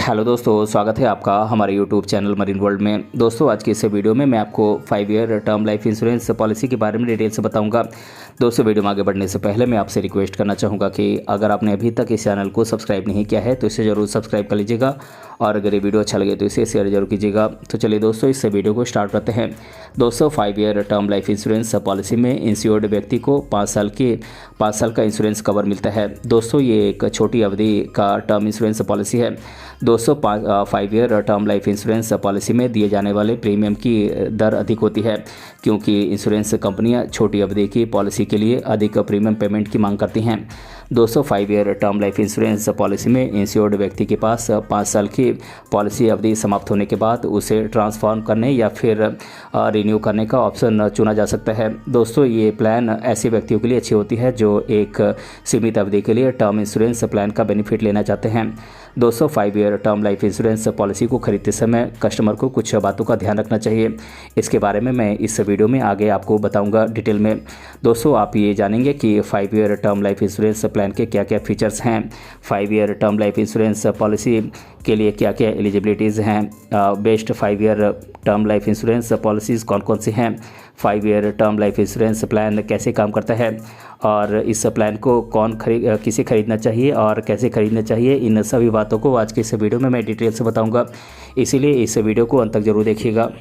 Hello दोस्तों, स्वागत है आपका हमारे यूट्यूब चैनल मरीन वर्ल्ड में। दोस्तों, आज की इस वीडियो में मैं आपको 5 year term life insurance policy के बारे में डिटेल से बताऊंगा। दोस्तों, वीडियो में आगे बढ़ने से पहले मैं आपसे रिक्वेस्ट करना चाहूँगा कि अगर आपने अभी तक इस चैनल को सब्सक्राइब नहीं किया है तो इसे ज़रूर सब्सक्राइब कर लीजिएगा और अगर ये वीडियो अच्छा लगे तो इसे शेयर जरूर कीजिएगा। तो चलिए दोस्तों, इस वीडियो को स्टार्ट करते हैं। दोस्तों, 5 year term life insurance policy में इंश्योर्ड व्यक्ति को 5 साल का इंश्योरेंस कवर मिलता है। दोस्तों, ये एक छोटी अवधि का टर्म इंश्योरेंस पॉलिसी है। दोस्तों, 5 year term life insurance policy में दिए जाने वाले प्रीमियम की दर अधिक होती है क्योंकि इंश्योरेंस कंपनियां छोटी अवधि की पॉलिसी के लिए अधिक प्रीमियम पेमेंट की मांग करती हैं। दोस्तों, 5 year term life insurance policy में इंश्योर्ड व्यक्ति के पास 5 साल की पॉलिसी अवधि समाप्त होने के बाद उसे ट्रांसफॉर्म करने या फिर रिन्यू करने का ऑप्शन चुना जा सकता है। दोस्तों, ये प्लान ऐसे व्यक्तियों के लिए अच्छी होती है जो एक सीमित अवधि के लिए टर्म इंश्योरेंस प्लान का बेनिफिट लेना चाहते हैं। दोस्तों, 5 year term life insurance policy को खरीदते समय कस्टमर को कुछ बातों का ध्यान रखना चाहिए। इसके बारे में मैं इस वीडियो में आगे आपको बताऊंगा डिटेल में। दोस्तों, आप ये जानेंगे कि 5 year term life insurance plan के क्या क्या फीचर्स हैं, 5 year term life insurance policy के लिए क्या क्या एलिजिबिलिटीज़ हैं, best 5 year term life insurance policies कौन कौन सी हैं, 5 year term life insurance plan कैसे काम करता है और इस प्लान को किसे खरीदना चाहिए और कैसे खरीदना चाहिए, इन सभी बातों को आज के इस वीडियो में मैं डिटेल से बताऊंगा। इसीलिए इस वीडियो को अंत तक जरूर देखिएगा।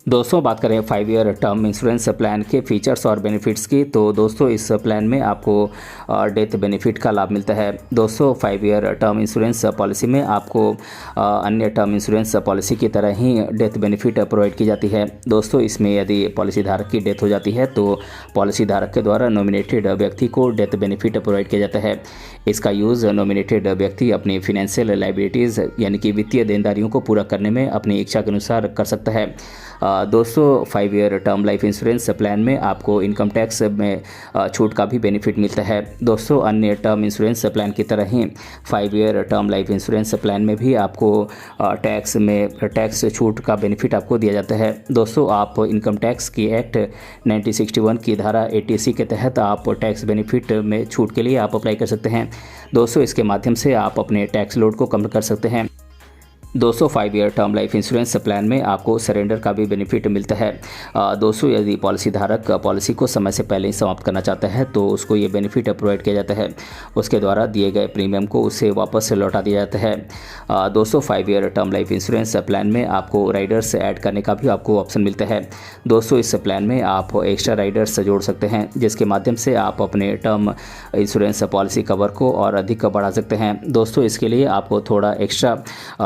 दोस्तों, बात करें 5 ईयर टर्म इंश्योरेंस प्लान के फीचर्स और बेनिफिट्स की, तो दोस्तों इस प्लान में आपको डेथ बेनिफिट का लाभ मिलता है। दोस्तों, 5 ईयर टर्म इंश्योरेंस पॉलिसी में आपको अन्य टर्म इंश्योरेंस पॉलिसी की तरह ही डेथ बेनिफिट प्रोवाइड की जाती है। दोस्तों, इसमें यदि पॉलिसी धारक की डेथ हो जाती है तो पॉलिसी धारक के द्वारा नॉमिनेटेड व्यक्ति को डेथ बेनिफिट प्रोवाइड किया जाता है। इसका यूज़ नॉमिनेटेड व्यक्ति अपनी फाइनेंशियल लायबिलिटीज़ यानी कि वित्तीय देनदारियों को पूरा करने में अपनी इच्छा के अनुसार कर सकता है। दोस्तों, 5 year term life insurance plan में आपको इनकम टैक्स में छूट का भी बेनिफिट मिलता है। दोस्तों, अन्य टर्म इंश्योरेंस प्लान की तरह ही 5 year term life insurance plan में भी आपको टैक्स छूट का बेनिफिट आपको दिया जाता है। दोस्तों, आप इनकम टैक्स की एक्ट 1961 की धारा 80C के तहत आप टैक्स बेनिफिट में छूट के लिए आप अप्लाई कर सकते हैं। दोस्तों, इसके माध्यम से आप अपने टैक्स लोड को कम कर सकते हैं। दोस्तों, 5 year term life insurance plan में आपको सरेंडर का भी बेनिफिट मिलता है। दोस्तों, यदि पॉलिसी धारक पॉलिसी को समय से पहले ही समाप्त करना चाहता है तो उसको ये बेनिफिट प्रोवाइड किया जाता है। उसके द्वारा दिए गए प्रीमियम को उसे वापस लौटा दिया जाता है। दोस्तों, 5 year term life insurance plan में आपको राइडर्स ऐड करने का भी आपको ऑप्शन मिलता है। दोस्तों, इस प्लान में आप एक्स्ट्रा राइडर्स जोड़ सकते हैं जिसके माध्यम से आप अपने टर्म इंश्योरेंस पॉलिसी कवर को और अधिक बढ़ा सकते हैं। दोस्तों, इसके लिए आपको थोड़ा एक्स्ट्रा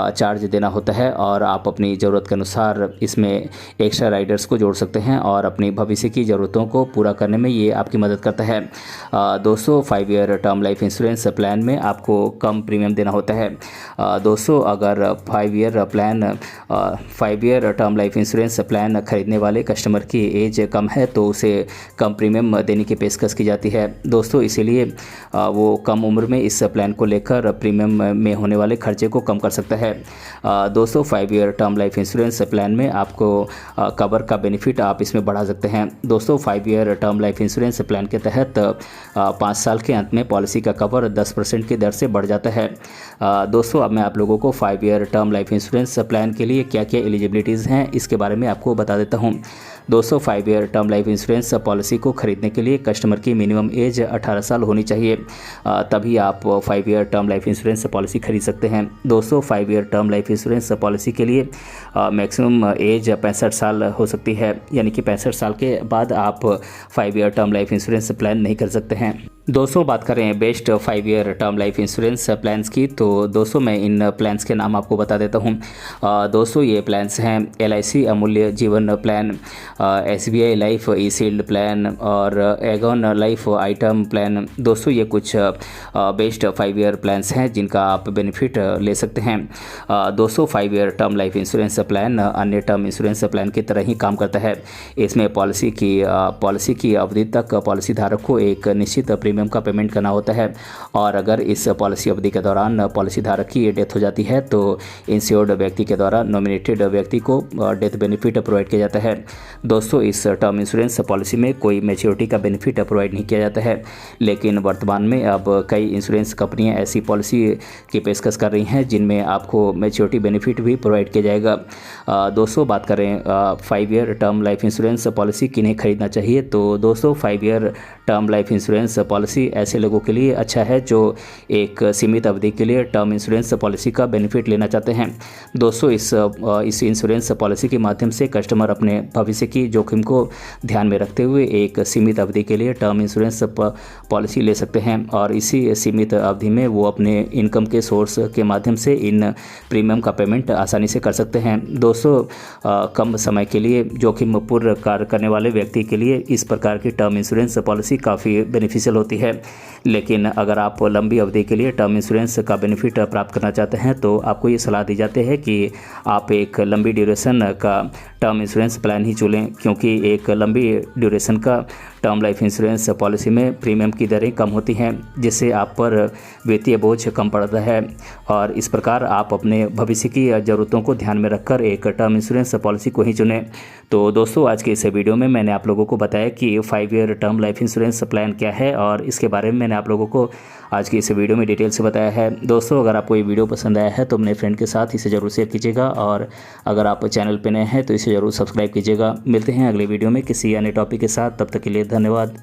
चार्ज देना होता है और आप अपनी ज़रूरत के अनुसार इसमें एक्स्ट्रा राइडर्स को जोड़ सकते हैं और अपनी भविष्य की ज़रूरतों को पूरा करने में ये आपकी मदद करता है। दोस्तों, 5 year term life insurance plan में आपको कम प्रीमियम देना होता है। दोस्तों, अगर 5 year term life insurance plan खरीदने वाले कस्टमर की एज कम है तो उसे कम प्रीमियम देने की पेशकश की जाती है। दोस्तों, इसीलिए वो कम उम्र में इस प्लान को लेकर प्रीमियम में होने वाले खर्चे को कम कर सकता है। दोस्तों, 5 year term life insurance plan में आपको कवर का बेनिफिट आप इसमें बढ़ा सकते हैं। दोस्तों, 5 year term life insurance plan के तहत 5 साल के अंत में पॉलिसी का कवर 10% की दर से बढ़ जाता है। दोस्तों, अब मैं आप लोगों को 5 year term life insurance plan के लिए क्या क्या एलिजिबिलिटीज़ हैं इसके बारे में आपको बता देता हूँ। दोस्तों, 5 year term life insurance policy को खरीदने के लिए कस्टमर की मिनिमम एज 18 साल होनी चाहिए, तभी आप 5 year term life insurance policy खरीद सकते हैं। दोस्तों, 5 year term life insurance policy के लिए मैक्सिमम एज 65 साल हो सकती है, यानी कि 65 साल के बाद आप 5 year term life insurance plan नहीं कर सकते हैं। दोस्तों, बात करें best 5 year term life insurance plans की, तो दोस्तों मैं इन प्लान्स के नाम आपको बता देता हूं। दोस्तों, ये प्लान्स हैं LIC अमूल्य जीवन प्लान, SBI लाइफ ई-शील्ड प्लान और एगॉन लाइफ आइटम प्लान। दोस्तों, ये कुछ बेस्ट 5 ईयर प्लान्स हैं जिनका आप बेनिफिट ले सकते हैं। दोस्तों, 5 year term life insurance plan अन्य टर्म इंश्योरेंस प्लान की तरह ही काम करता है। इसमें पॉलिसी की अवधि तक पॉलिसी धारक को एक निश्चित प्रीमियम प्रीमियम का पेमेंट करना होता है। और अगर इस पॉलिसी अवधि के दौरान पॉलिसी धारक की डेथ हो जाती है तो इंश्योर्ड व्यक्ति के द्वारा नॉमिनेटेड व्यक्ति को डेथ बेनिफिट प्रोवाइड किया जाता है। दोस्तों, इस टर्म इंश्योरेंस पॉलिसी में कोई मैच्योरिटी का बेनिफिट प्रोवाइड नहीं किया जाता है, लेकिन वर्तमान में अब कई इंश्योरेंस कंपनियां ऐसी पॉलिसी की पेशकश कर रही हैं जिनमें आपको मैच्योरिटी बेनिफिट भी प्रोवाइड किया जाएगा। दोस्तों, बात करें 5 year term life insurance policy किन्हें खरीदना चाहिए, तो दोस्तों 5 year term life insurance policy ऐसे लोगों के लिए अच्छा है जो एक सीमित अवधि के लिए टर्म इंश्योरेंस पॉलिसी का बेनिफिट लेना चाहते हैं। दोस्तों, इस इंश्योरेंस पॉलिसी के माध्यम से कस्टमर अपने भविष्य की जोखिम को ध्यान में रखते हुए एक सीमित अवधि के लिए टर्म इंश्योरेंस पॉलिसी ले सकते हैं और इसी सीमित अवधि में वो अपने इनकम के सोर्स के माध्यम से इन प्रीमियम का पेमेंट आसानी से कर सकते हैं। दोस्तों, कम समय के लिए जोखिमपूर्ण कार्य करने वाले व्यक्ति के लिए इस प्रकार की टर्म इंश्योरेंस पॉलिसी काफ़ी बेनिफिशियल होती है, लेकिन अगर आप लंबी अवधि के लिए टर्म इंश्योरेंस का बेनिफिट प्राप्त करना चाहते हैं तो आपको ये सलाह दी जाती है कि आप एक लंबी ड्यूरेशन का टर्म इंश्योरेंस प्लान ही चुनें, क्योंकि एक लंबी ड्यूरेशन का टर्म लाइफ इंश्योरेंस पॉलिसी में प्रीमियम की दरें कम होती हैं, जिससे आप पर वित्तीय बोझ कम पड़ता है और इस प्रकार आप अपने भविष्य की ज़रूरतों को ध्यान में रखकर एक टर्म इंश्योरेंस पॉलिसी को ही चुनें। तो दोस्तों, आज के इस वीडियो में मैंने आप लोगों को बताया कि 5 year term life insurance plan क्या है और इसके बारे में मैंने आप लोगों को आज की इस वीडियो में डिटेल से बताया है। दोस्तों, अगर आपको ये वीडियो पसंद आया है तो अपने फ्रेंड के साथ इसे ज़रूर शेयर कीजिएगा और अगर आप चैनल पर नए हैं तो इसे ज़रूर सब्सक्राइब कीजिएगा। मिलते हैं अगले वीडियो में किसी अन्य टॉपिक के साथ, तब तक के लिए धन्यवाद।